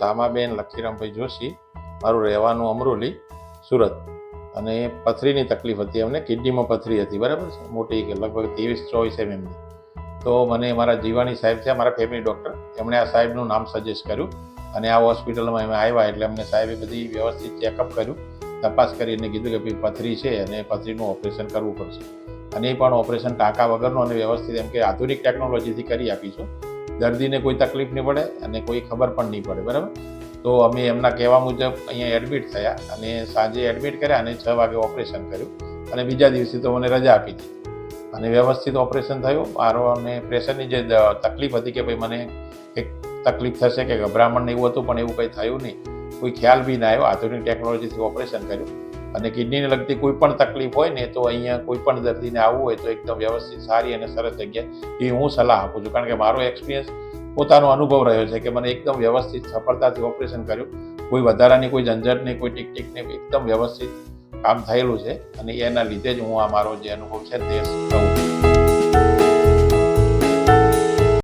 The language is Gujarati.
ધામાબેન લખીરામભાઈ જોશી, મારું રહેવાનું અમરોલી, સુરત. અને પથરીની તકલીફ હતી, અમને કિડનીમાં પથરી હતી, બરાબર છે, મોટી લગભગ 23-24 mm. તો મને મારા જીવાણી સાહેબ છે, મારા ફેમિલી ડૉક્ટર, એમણે આ સાહેબનું નામ સજેસ્ટ કર્યું અને આ હોસ્પિટલમાં અમે આવ્યા એટલે અમને સાહેબે બધી વ્યવસ્થિત ચેકઅપ કર્યું, તપાસ કરીને કીધું કે ભાઈ પથરી છે અને પથરીનું ઓપરેશન કરવું પડશે. અને એ પણ ઓપરેશન ટાંકા વગરનું અને વ્યવસ્થિત, એમ કે આધુનિક ટેકનોલોજીથી કરી આપીશું, દર્દીને કોઈ તકલીફ નહીં પડે અને કોઈ ખબર પણ નહીં પડે, બરાબર. તો અમે એમના કહેવા મુજબ અહીંયા એડમિટ થયા અને સાંજે એડમિટ કર્યા અને 6 વાગે ઓપરેશન કર્યું અને બીજા દિવસે તો મને રજા આપી હતી અને વ્યવસ્થિત ઓપરેશન થયું. મારો અને પ્રેશરની જે તકલીફ હતી કે ભાઈ મને એક તકલીફ થશે કે ગભરામણ ને એવું હતું, પણ એવું કંઈ થયું નહીં, કોઈ ખ્યાલ બી ના આવ્યો. આધુનિક ટેકનોલોજીથી ઓપરેશન કર્યું અને કિડનીને લગતી કોઈ પણ તકલીફ હોય ને તો અહીંયા કોઈ પણ દર્દીને આવવું હોય તો એકદમ વ્યવસ્થિત, સારી અને સરસ જગ્યા એ હું સલાહ આપું છું, કારણ કે મારો એક્સપિરિયન્સ, પોતાનો અનુભવ રહ્યો છે કે મને એકદમ વ્યવસ્થિત સફળતાથી ઓપરેશન કર્યું, કોઈ વધારાની કોઈ ઝંઝટ નહીં, કોઈ ટીક નહીં, એકદમ વ્યવસ્થિત કામ થયેલું છે અને એના લીધે જ હું આ મારો જે અનુભવ છે તે કહું.